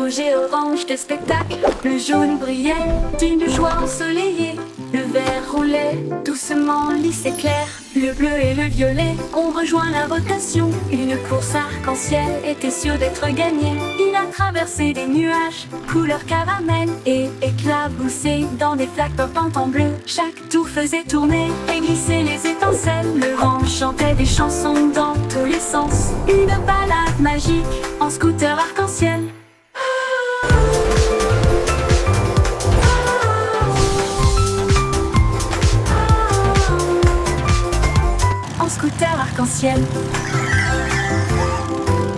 rouge et orange des spectacles. Le jaune brillait d'une joie ensoleillée. Le vert roulait doucement, lisse et clair. Le bleu et le violet ont rejoint la rotation. Une course arc-en-ciel était sûre d'être gagnée. Il a traversé des nuages, couleur caramel, et éclaboussé dans des flaques pop en bleu. Chaque tour faisait tourner et glisser les étincelles. Le vent chantait des chansons dans tous les sens. Une balade magique en scooter arc-en-ciel. En scooter arc-en-ciel.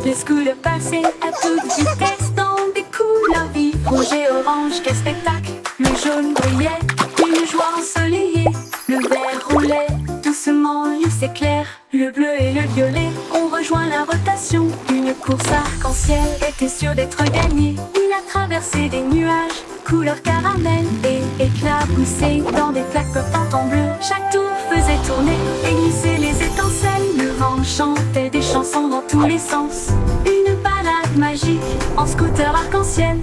Les scooters passaient à toute vitesse dans des couleurs vives. Rouge et orange, quel spectacle! Le jaune brillait d'une joie ensoleillée. Le vert roulait doucement, lisse et clair. Le bleu et le violet ont rejoint la rotation. Une course arc-en-ciel était sûre d'être gagnée. Il a traversé des nuages, couleur caramel, et éclaboussé dans des flaques pop en bleu. Chaque tour faisait tourner et glisser les étincelles. Le vent chantait des chansons dans tous les sens. Une balade magique en scooter arc-en-ciel.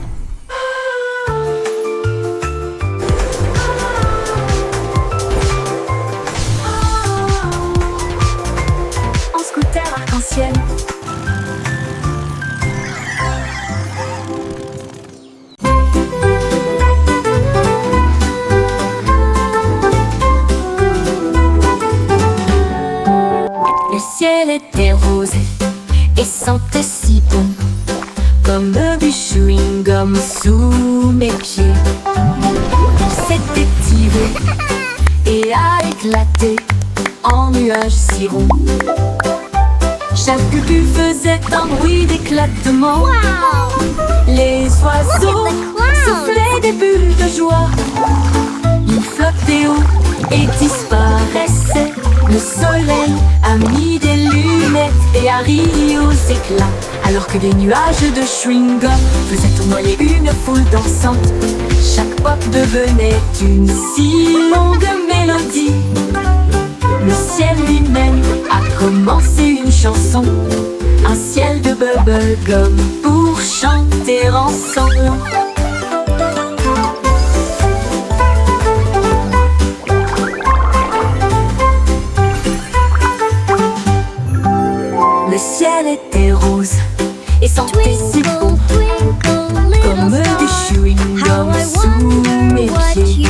En scooter arc-en-ciel. Le ciel était rose et sentait si bon, comme du chewing-gum sous mes pieds. S'était tiré et a éclaté en nuages si ronds. Chaque bulle faisait un bruit d'éclatement. Les oiseaux soufflaient des bulles de joie. Ils flottaient haut et disparaissaient. Le soleil a mis des lunettes et a ri aux éclats, alors que des nuages de chewing-gum faisaient tournoyer une foule dansante. Chaque pop devenait une si longue mélodie. Le ciel lui-même a commencé une chanson, un ciel de bubblegum pour chanter ensemble. Le ciel était rose et sentait si bon, comme du chewing-gum sous mes pieds.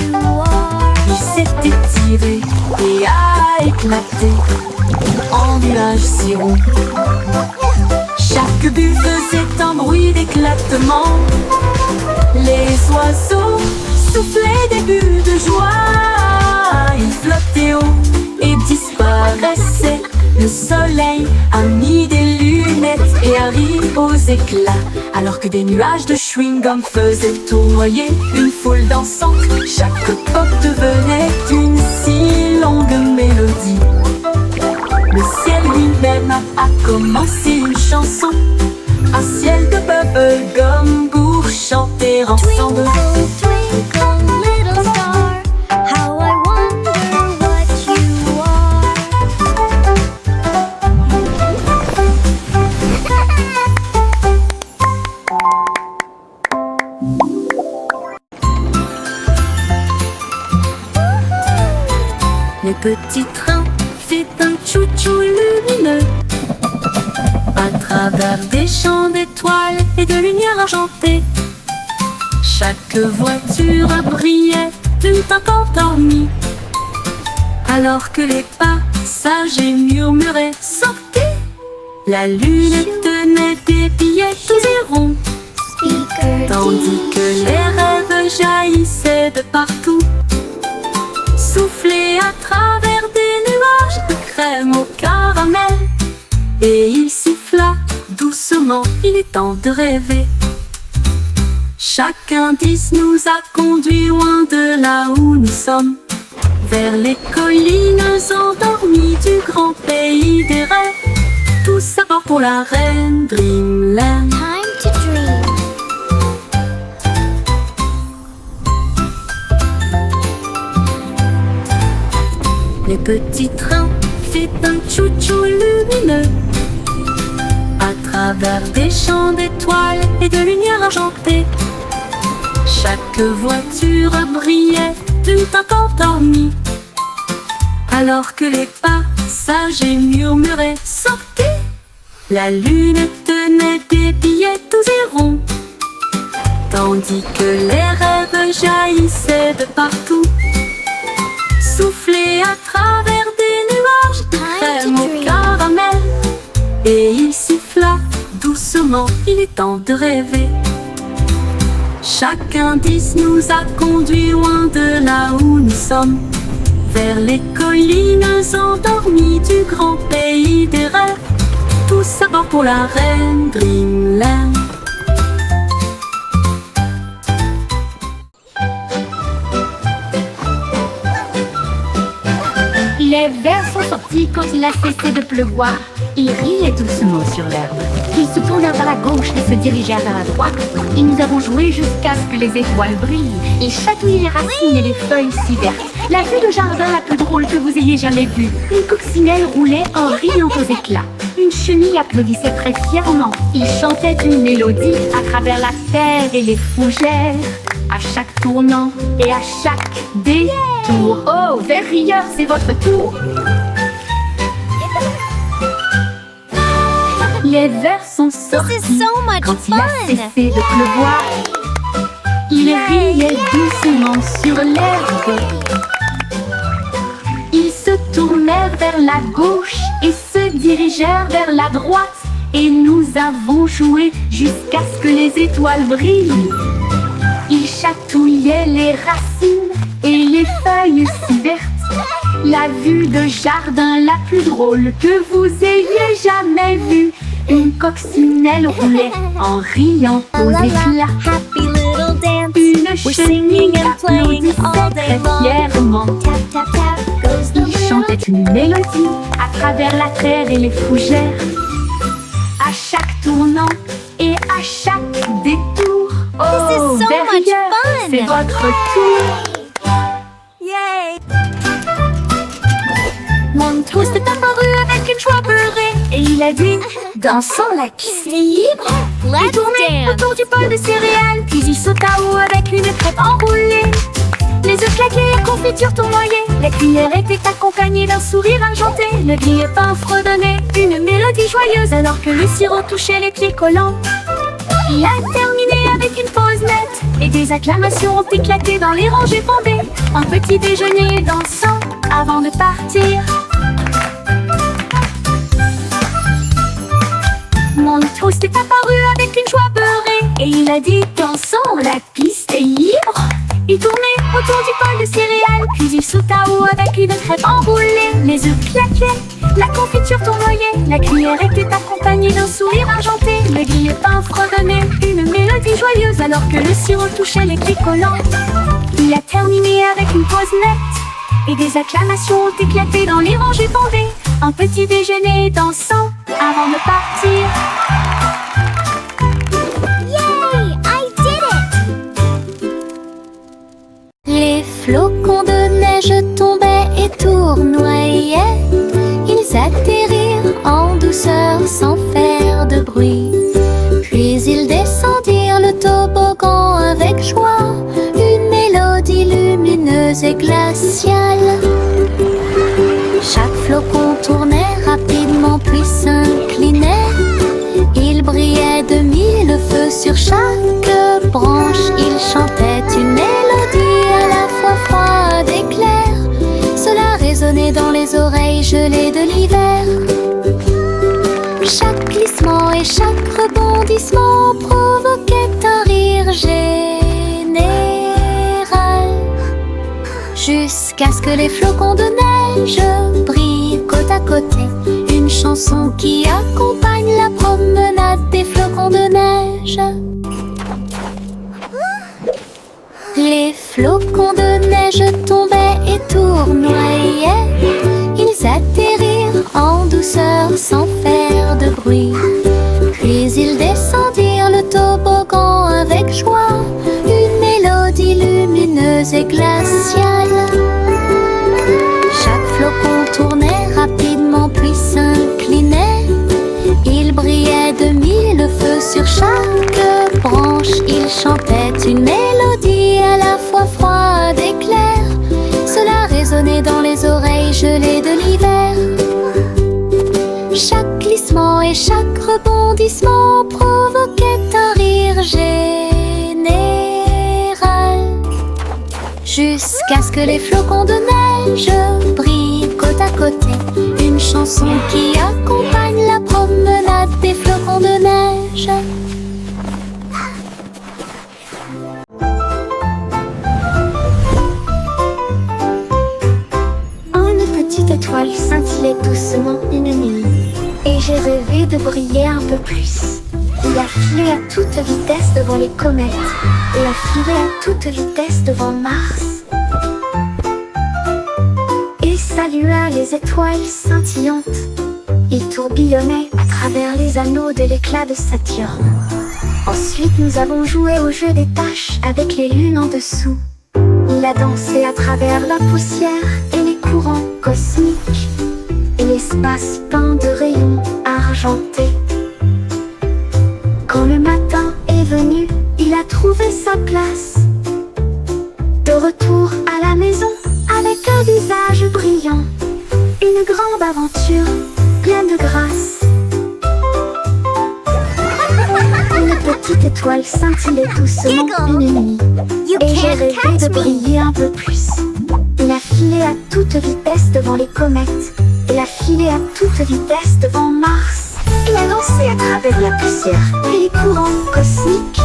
Il s'était tiré et a éclaté en nuages si ronds. Chaque bulle faisait un bruit d'éclatement. Les oiseaux soufflaient des bulles de joie. Ils flottaient haut et disparaissaient. Le soleil a mis des lunettes et a ri aux éclats, alors que des nuages de chewing-gum faisaient tournoyer une foule dansante. Chaque pop devenait une si longue mélodie. Le ciel lui-même a commencé une chanson, un ciel de bubblegum pour chanter ensemble. Le petit train fait un chou-chou lumineux à travers des champs d'étoiles et de lumière argentée. Chaque voiture brillait d'une teinte endormie, alors que les passagers murmuraient « Sortez !» La lune tenait des billets tous et ronds, tandis que les rêves jaillissaient de partout, soufflés à travers des nuages de crème au caramel. Et il siffla doucement, il est temps de rêver. Chaque indice nous a conduits loin de là où nous sommes, vers les collines endormies du grand pays des rêves. Tout ça part pour la reine Dreamland. Time to dream. Le petit train fait un chou-chou lumineux à travers des champs d'étoiles et de lumière argentée. Chaque voiture brillait du temps endormi, alors que les passagers murmuraient « Sortez !» La lune tenait des billets doux et ronds, tandis que les rêves jaillissaient de partout, soufflés à travers des nuages de crème au caramel. Et il siffla doucement, il est temps de rêver. Chaque indice nous a conduits loin de là où nous sommes, vers les collines endormies du grand pays des rêves. Tous à bord pour la reine Dreamland. Les vers sont sortis quand il a cessé de pleuvoir. Ils riaient doucement sur l'herbe. Ils se tournèrent vers la gauche et se dirigèrent vers la droite. Et nous avons joué jusqu'à ce que les étoiles brillent. Ils chatouillaient les racines et les feuilles si vertes. La vue de jardin la plus drôle que vous ayez jamais vue. Une coccinelle roulait en riant aux éclats. Une chenille applaudissait très fièrement. Il chantait une mélodie à travers la terre et les fougères. À chaque tournant et à chaque détour. Oh, vers rieur, c'est votre tour. Les vers sont sortis quand il a cessé de pleuvoir. Ils riaient doucement sur l'herbe. Ils se tournèrent vers la gauche et se dirigèrent vers la droite. Et nous avons joué jusqu'à ce que les étoiles brillent. Ils chatouillaient les racines et les feuilles si vertes. La vue de jardin la plus drôle que vous ayez jamais vue. Une coccinelle roulait en riant aux éclats. Une chenille applaudissait très fièrement. Il chantait une mélodie à travers la terre et les fougères. À chaque tournant et à chaque détour. Oh, derrière, c'est votre tour. Yay! Montrose est apparu avec une joie beurrée et il a dit « Dansons la piste libre !» Il tournait autour du bol de céréales, puis il sauta haut avec une crêpe enroulée. Les œufs claquaient, la confiture tournoyait, la cuillère était accompagnée d'un sourire argenté. Le grille-pain fredonnait une mélodie joyeuse alors que le sirop touchait les pieds collants. Il a terminé avec une pause nette et des acclamations ont éclaté dans les rangées bombées. Un petit déjeuner dansant avant de partir. Mon toast est apparu avec une joie beurrée et il a dit « Dansons, la piste est libre !» Il tournait autour du bol de céréales, puis il sauta haut avec une crêpe enroulée. Les œufs claquaient, la confiture tournoyait, la cuillère était accompagnée d'un sourire argenté. Le grille-pain fredonnait une mélodie joyeuse alors que le sirop touchait les pieds collants. Il a terminé avec une pause nette et des acclamations ont éclaté dans les rangées bondées. Un petit déjeuner dansant avant de partir. Yay! I did it! Les flocons de neige tombaient et tournoyaient. Ils atterrirent en douceur sans faire de bruit. Puis ils descendirent le toboggan avec joie. Une mélodie lumineuse et glaciale. Chaque flocon tournait rapidement puis s'inclinait. Il brillait de mille feux sur chaque branche. Il chantait une mélodie à la fois froide et claire. Cela résonnait dans les oreilles gelées de l'hiver. Chaque glissement et chaque rebondissement provoquait un rire général. Jusqu'à ce que les flocons de neige brillent côte à côté. Une chanson qui accompagne la promenade des flocons de neige. Les flocons de neige tombaient et tournoyaient. Ils atterrirent en douceur sans faire de bruit. Puis ils descendirent le toboggan avec joie. Une mélodie lumineuse et glaciale. Chaque flocon tournait rapidement puis s'inclinait. Il brillait chaque branche, il chantait une mélodie à la fois froide et claire. Cela résonnait dans les oreilles gelées de l'hiver. Chaque glissement et chaque rebondissement provoquait un rire général, jusqu'à ce que les flocons de neige brillent côte à côté. Une chanson qui accompagne la promenade des flocons de neige. Une petite étoile scintillait doucement une nuit, et j'ai rêvé de briller un peu plus. Il a filé à toute vitesse devant les comètes, et a filé à toute vitesse devant Mars, et salua les étoiles scintillantes. Il tourbillonnait à travers les anneaux de l'éclat de Saturne. Ensuite nous avons joué au jeu des taches avec les lunes en dessous. Il a dansé à travers la poussière et les courants cosmiques, et l'espace peint de rayons argentés. Quand le matin est venu, il a trouvé sa place. De retour à la maison, avec un visage brillant, une grande aventure pleine de grâce. Une petite étoile scintillait doucement une nuit, et j'ai rêvé de briller un peu plus. Il a filé à toute vitesse devant les comètes, et a filé à toute vitesse devant Mars. Il a dansé à travers la poussière et les courants cosmiques,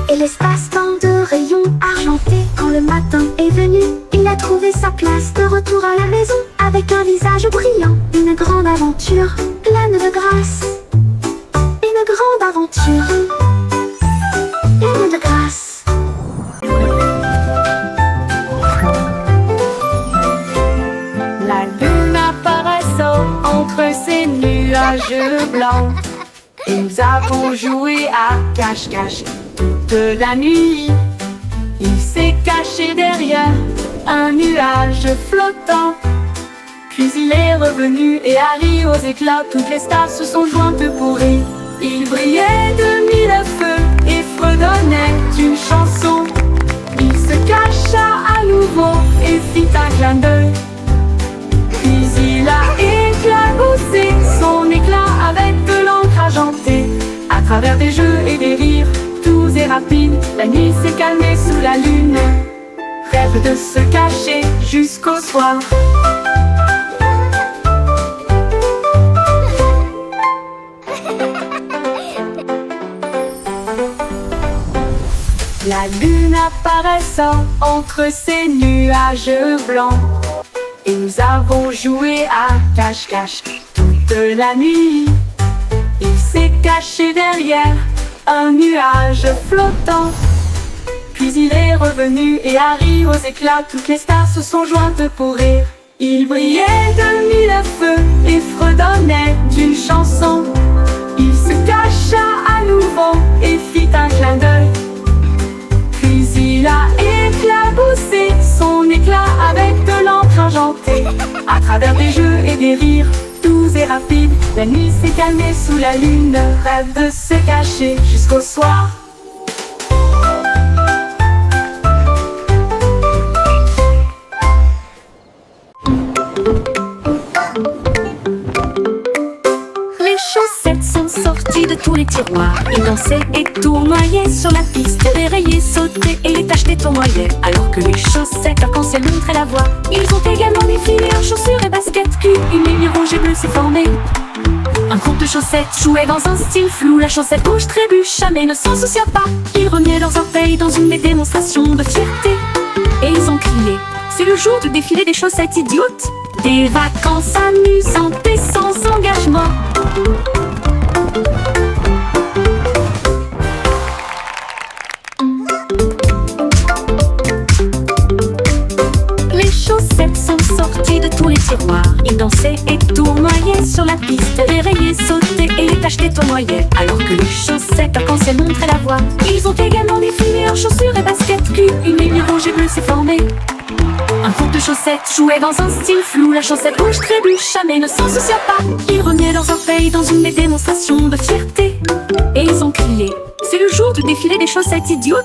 et l'espace peint de rayons argentés. Quand le matin est venu, il a trouvé sa place. De retour à la maison, avec un visage brillant, une grande aventure pleine de grâce. Une grande aventure pleine de grâce. La lune apparaissant entre ces nuages blancs, et nous avons joué à cache-cache toute la nuit. Il s'est caché derrière un nuage flottant, puis il est revenu et a ri aux éclats. Toutes les stars se sont jointes pour rire. Il brillait de mille feux et fredonnait une chanson. Il se cacha à nouveau et fit un clin d'œil. Puis il a éclaboussé son éclat avec de l'encre argentée. À travers des jeux et des rires doux et rapides, la nuit s'est calmée sous la lune. Rêve de se cacher jusqu'au soir. La lune apparaissant entre ces nuages blancs, et nous avons joué à cache-cache toute la nuit. Il s'est caché derrière un nuage flottant, puis il est revenu et a ri aux éclats. Toutes les stars se sont jointes pour rire. Il brillait de mille feux et fredonnait d'une chanson. Il se cacha à nouveau et fit un clin d'œil. Puis il a éclaboussé son éclat avec de l'encre argentée. À travers des jeux et des rires doux et rapides, la nuit s'est calmée sous la lune. Rêve de se cacher jusqu'au soir. Les chaussettes sont sorties de tous les tiroirs. Ils dansaient et tournoyaient sur la piste, dérayaient, sautaient et les tachetés tournoyaient. Alors que les chaussettes arc-en-ciel montraient la voie, ils ont également défilé en chaussures et baskets. Puis une ligne rouge et bleue s'est formée. Un groupe de chaussettes jouait dans un style flou. La chaussette rouge trébucha mais ne s'en soucia pas. Ils remuaient leurs orteils dans une démonstration de fierté, et ils ont crié: c'est le jour du défilé des chaussettes idiotes. Des vacances amusantes et sans engagement. Les chaussettes sont sorties de tous les tiroirs. Ils dansaient et tournoyaient sur la piste, dérayaient, sautaient et les tachetés tournoyaient. Alors que les chaussettes arc-en-ciel montraient la voie, ils ont également défilé en chaussures et baskets. Puis une ligne rouge et bleue s'est formée. Un groupe de chaussettes jouait dans un style flou. La chaussette rouge trébucha mais ne s'en soucia pas. Ils remuaient leurs orteils dans une démonstration de fierté. Et ils ont crié: c'est le jour du défilé des chaussettes idiotes.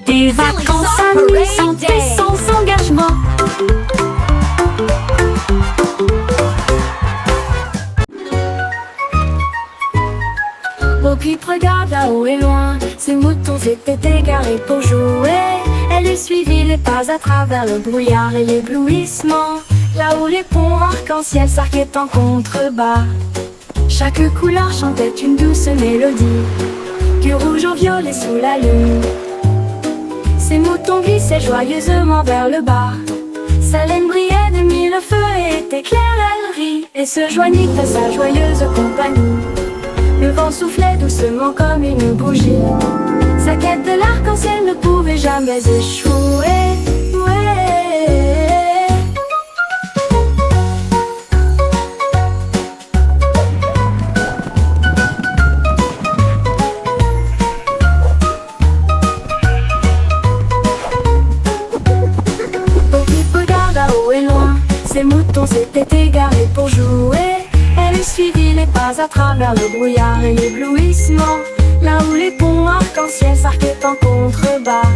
Des vacances amusantes et sans engagement. Bo Peep regarde là-haut et loin. Ces moutons étaient égarés pour jouer. Elle lui suivit les pas à travers le brouillard et l'éblouissement. Là où les ponts arc-en-ciel s'arquaient en contrebas. Chaque couleur chantait une douce mélodie, du rouge au violet sous la lune. Ces moutons glissaient joyeusement vers le bas. Sa laine brillait de mille feux et était claire, elle rit et se joignit à sa joyeuse compagnie. Le vent soufflait doucement comme une bougie. Sa quête de l'arc-en-ciel ne pouvait jamais échouer. Bo Peep regarde à haut et loin. Ces moutons s'étaient égarés pour jouer. Elle suivit les pas à travers le brouillard et l'éblouissement. Là où les ponts arc-en-ciel s'arquaient en contrebas.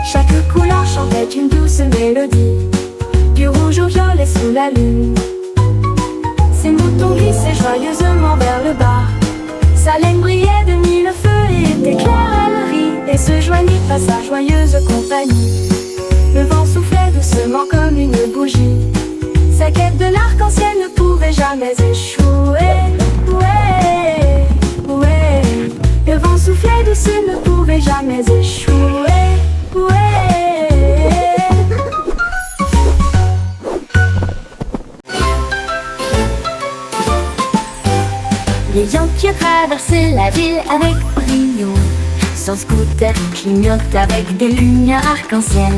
Chaque couleur chantait une douce mélodie, du rouge au violet sous la lune. Ces moutons glissaient joyeusement vers le bas. Sa laine brillait de mille feux et était claire, elle rit et se joignit à sa joyeuse compagnie. Le vent soufflait doucement comme une bougie. Sa quête de l'arc-en-ciel ne pouvait jamais échouer. Le vent soufflait doucement, ne pouvait jamais échouer. Les Yankees traversaient la ville avec brio. Son scooter clignote avec des lumières arc-en-ciel.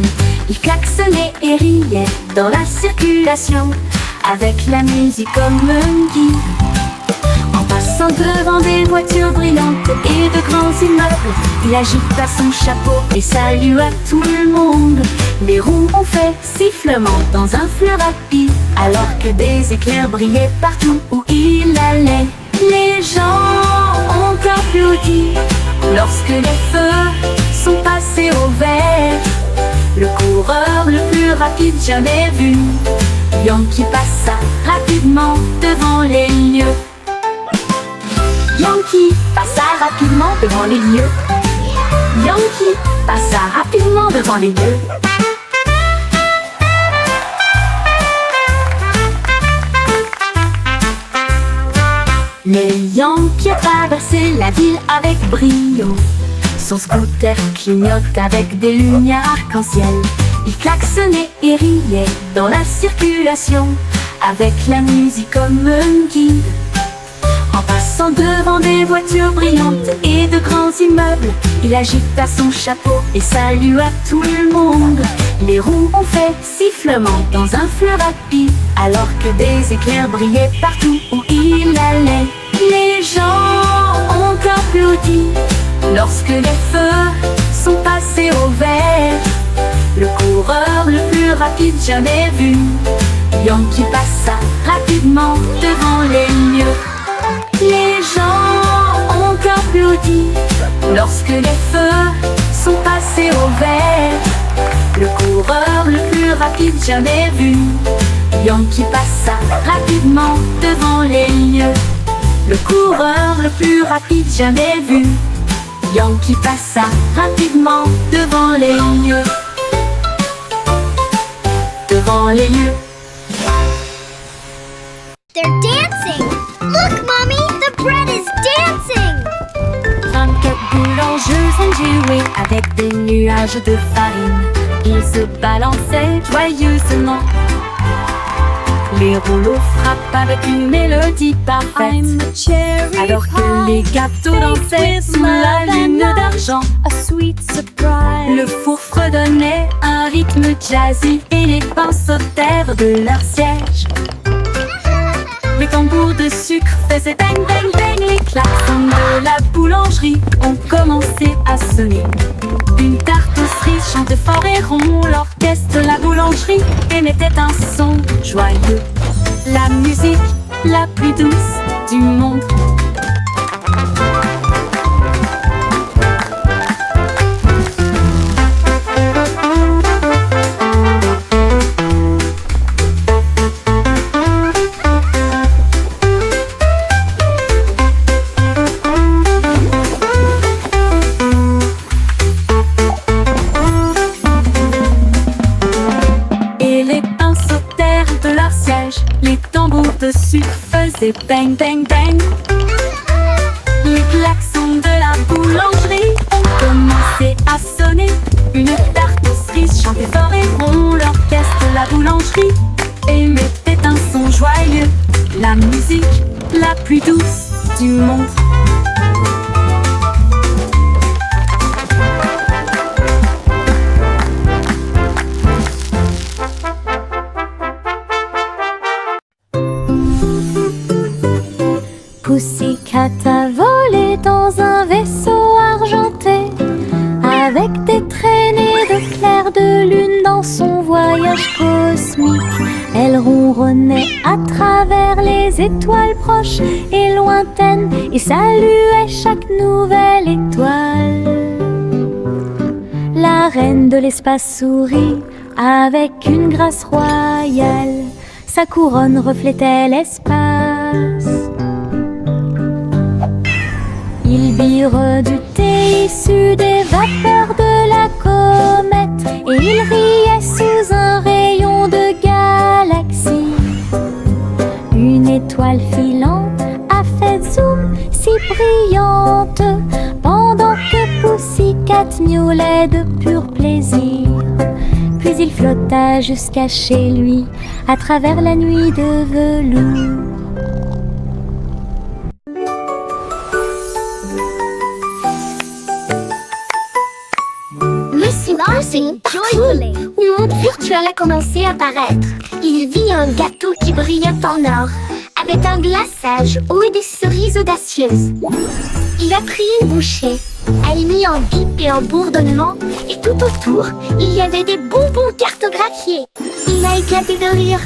Il klaxonnait et riait dans la circulation, avec la musique comme un guide. En passant devant des voitures brillantes et de grands immeubles, il agita son chapeau et salua tout le monde. Les roues ont fait sifflement dans un fleuve rapide, alors que des éclairs brillaient partout où il allait. Les gens ont applaudi lorsque les feux sont passés au vert. Le coureur le plus rapide jamais vu, Yankee passa rapidement devant les lieux. Yankee passa rapidement devant les lieux. Yankee passa rapidement devant les lieux. Les Yankees traversaient la ville avec brio. Son scooter clignote avec des lumières arc-en-ciel. Il klaxonnait et riait dans la circulation, avec la musique comme un guide. En passant devant des voitures brillantes et de grands immeubles, il agita son chapeau et salua tout le monde. Les roues ont fait sifflement dans un fleuve rapide, alors que des éclairs brillaient partout où il allait. Les gens ont applaudi lorsque les feux sont passés au vert. Le coureur le plus rapide jamais vu, Yankee passa rapidement devant les lieux. Les gens ont applaudi lorsque les feux sont passés au vert. Le coureur le plus rapide jamais vu, Yankee passa rapidement devant les lieux. Le coureur le plus rapide jamais vu, Yankee passa rapidement devant les lieux. Devant les lieux. They're dancing! Look, Mommy! The bread is dancing! 24 boulangeuses ont joué avec des nuages de farine. Ils se balançaient joyeusement. Les rouleaux frappent avec une mélodie parfaite, alors que les gâteaux dansaient sous la lune d'argent. Le four fredonnait un rythme jazzy et les pains sautèrent de leur siège. Les tambours tambours de sucre faisaient bang bang bang. Les klaxons de la boulangerie ont commencé à sonner. Une tarte aux cerises chantait fort et rond. L'orchestre de la boulangerie émettait un son joyeux. La musique la plus douce du monde. Les tambours de sucre faisaient bang bang bang. Les klaxons de la boulangerie ont commencé à sonner. Une tarte aux cerises chantait fort et rond. L'orchestre de la boulangerie émettait un son joyeux. La musique la plus douce du monde. Pussycat a volé dans un vaisseau argenté, avec des traînées de clair de lune dans son voyage cosmique. Elle ronronnait à travers les étoiles proches et lointaines et saluait chaque nouvelle étoile. La reine de l'espace sourit avec une grâce royale. Sa couronne reflétait l'espace. Il bire du thé issu des vapeurs de la comète et il riait sous un rayon de galaxie. Une étoile filante a fait zoom si brillante pendant que Pussycat miaulait de pur plaisir. Puis il flotta jusqu'à chez lui à travers la nuit de velours. Joyfully, le monde virtuel a commencé à apparaître. Il vit un gâteau qui brillait en or, avec un glaçage haut et des cerises audacieuses. Il a pris une bouchée, elle mit en bip et en bourdonnement, et tout autour, il y avait des bonbons cartographiés. Il a éclaté de rire.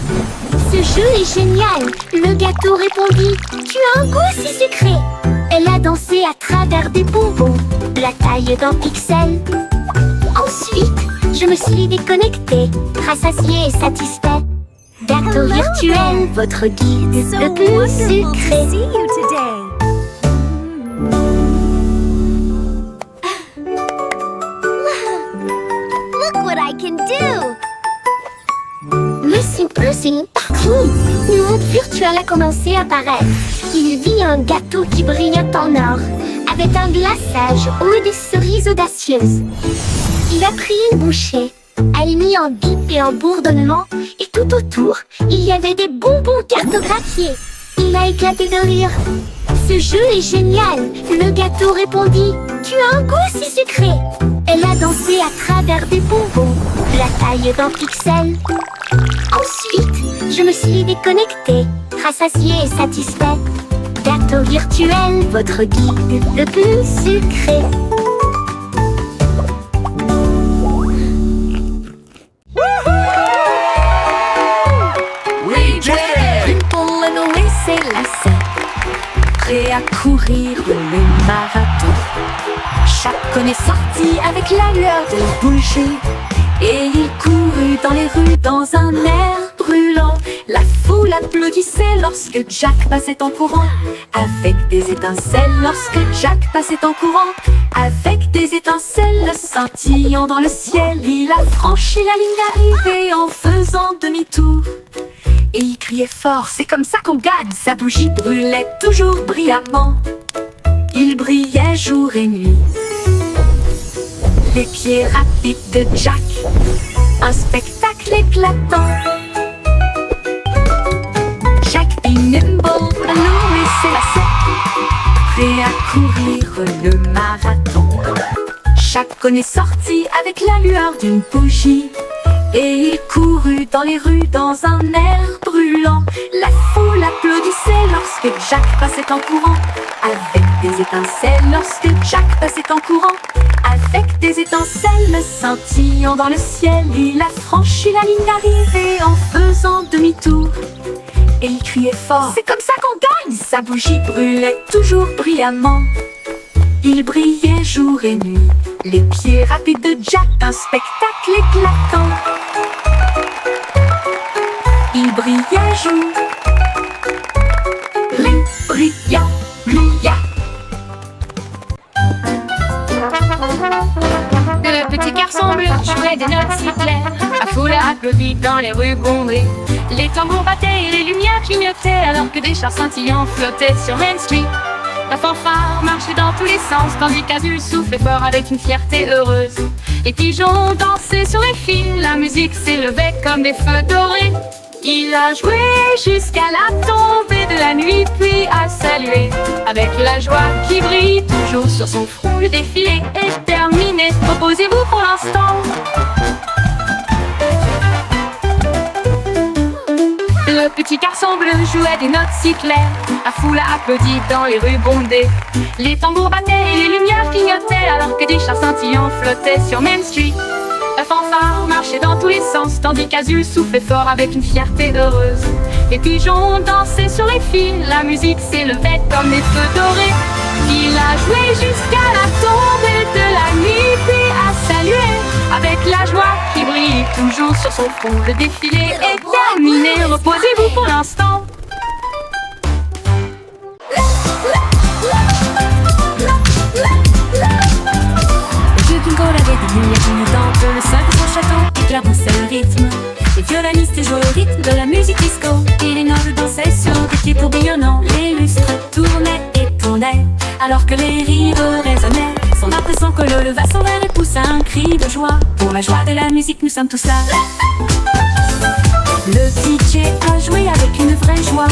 Ce jeu est génial, le gâteau répondit. Tu as un goût si sucré. Elle a dansé à travers des bonbons, la taille d'un pixel. Ensuite, je me suis déconnectée, rassasiée et satisfait. Gâteau virtuel, votre guide le plus sucré. Look what I can do! Monsieur Pussy, partout, le monde virtuel a commencé à apparaître. Il vit un gâteau qui brillait en or, avec un glaçage haut et des cerises audacieuses. Il a pris une bouchée, elle mit en bip et en bourdonnement, et tout autour, il y avait des bonbons cartographiés. Il a éclaté de rire. Ce jeu est génial, le gâteau répondit. Tu as un goût si sucré. Elle a dansé à travers des bonbons, la taille d'un pixel. Ensuite, je me suis déconnectée, rassasiée et satisfait. Gâteau virtuel, votre guide le plus sucré. Prêt à courir le marathon. Chacun est sorti avec la lueur de bougie, et il courut dans les rues dans un air brûlant. La foule applaudissait lorsque Jack passait en courant, avec des étincelles lorsque Jack passait en courant. Avec des étincelles scintillant dans le ciel, il a franchi la ligne d'arrivée en faisant demi-tour. Et il criait fort, c'est comme ça qu'on gagne. Sa bougie brûlait toujours brillamment. Il brillait jour et nuit. Les pieds rapides de Jack, un spectacle éclatant. Jack be nimble, allons et s'élaçait, prêt à courir le marathon. Chacun est sorti avec la lueur d'une bougie, Et il courut dans les rues dans un air brûlant. La foule applaudissait lorsque Jack passait en courant. Avec des étincelles lorsque Jack passait en courant. Avec des étincelles scintillant dans le ciel, il a franchi la ligne d'arrivée en faisant demi-tour. Et il criait fort: c'est comme ça qu'on gagne! Sa bougie brûlait toujours brillamment. Il brillait jour et nuit, les pieds rapides de Jack, un spectacle éclatant. Il brillait jour, brillant. Le petit garçon bleu jouait des notes si claires. La foule applaudit dans les rues bondées. Les tambours battaient et les lumières clignotaient, alors que des chars scintillants flottaient sur Main Street. La fanfare marchait dans tous les sens, tandis qu'Azul soufflait fort avec une fierté heureuse. Les pigeons dansaient sur les fils, la musique s'élevait comme des feux dorés. Il a joué jusqu'à la tombée de la nuit, puis a salué avec la joie qui brille toujours sur son front. Le défilé est terminé, reposez-vous pour l'instant. Le petit garçon bleu jouait des notes si claires. La foule a applaudi dans les rues bondées. Les tambours battaient et les lumières clignotaient, alors que des chars scintillants flottaient sur Main Street. La fanfare marchait dans tous les sens, tandis qu'Azul soufflait fort avec une fierté heureuse. Les pigeons dansaient sur les fils, la musique s'élevait comme des feux dorés. Il a joué jusqu'à la tombée de la nuit, puis a salué avec la joie qui brille toujours sur son front. Le défilé est terminé, reposez-vous pour l'instant. Bingo avait des lumières clignotantes, le sol de son château éclaboussait le rythme. Les violonistes jouaient au rythme de la musique disco, et les nobles dansaient sur des pieds tourbillonnants. Les lustres tournaient et tournaient, alors que les rires résonnaient. Son impression que le leva son verre et poussa un cri de joie. Pour la joie de la musique, nous sommes tous là. Le DJ a joué avec une vraie joie,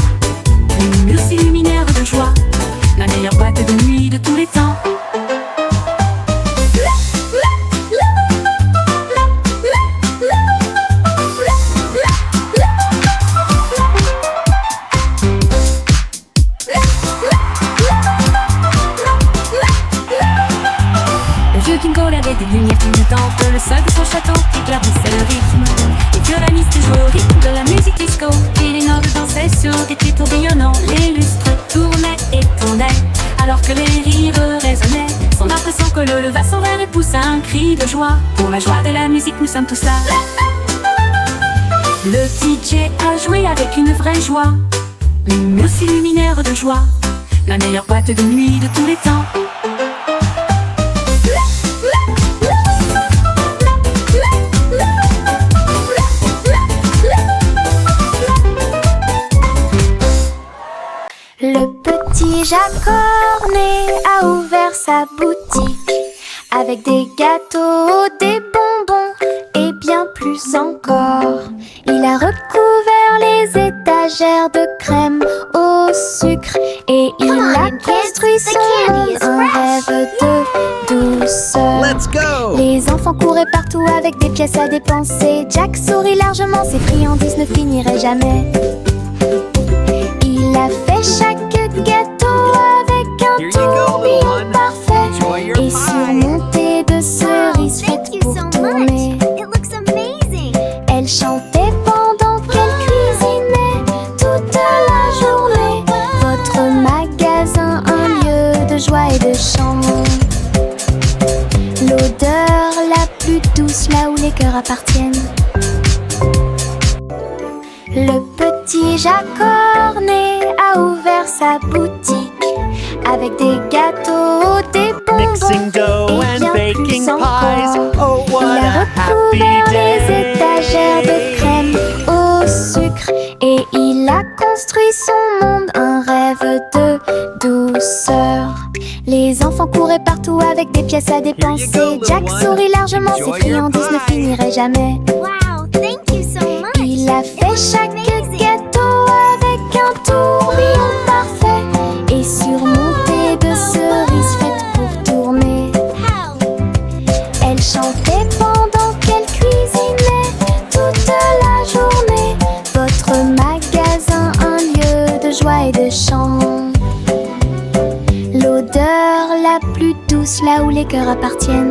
une muse luminaire de joie, la meilleure boîte de nuit de tous les temps. Des lumières clignotantes, le sol de son château éclaboussait le rythme. Les violonistes jouaient au rythme de la musique disco, et les nobles dansaient sur des pieds tourbillonnants. Les lustres tournaient et tournaient, alors que les rires résonnaient. Son impression que le leva son verre et poussa un cri de joie. Pour la joie de la musique, nous sommes tous là. Le DJ a joué avec une vraie joie, une muse luminaire de joie, la meilleure boîte de nuit de tous les temps. Le petit Jacques Cornet a ouvert sa boutique avec des gâteaux, des bonbons et bien plus encore. Il a recouvert les étagères de crème au sucre et il a construit son monde, un rêve de douceur. Let's go! Les enfants couraient partout avec des pièces à dépenser. Jack sourit largement, ses friandises ne finiraient jamais. Il a fait chaque gâteau avec un tourbillon parfait et surmonté de cerises faites pour tourner. Elle chantait pendant qu'elle cuisinait toute la journée. Votre magasin, un lieu de joie et de chant. L'odeur la plus douce là où les cœurs appartiennent. Le petit Jacques Cornet a ouvert sa boutique avec des gâteaux, des Mixing dough bonbons et and bien baking plus pies. encore. Oh, what Il a a happy recouvert les day! étagères de crème au sucre et il a construit son monde, un rêve de douceur. Les enfants couraient partout avec des pièces à dépenser. little Jack one. sourit largement, ses Enjoy your friandises ne pie. finiraient jamais. Wow, thank you so much. Il a fait chaque gâteau avec un tourbillon parfait et surmonté de cerises faites pour tourner. How? Elle chantait pendant qu'elle cuisinait toute appartiennent.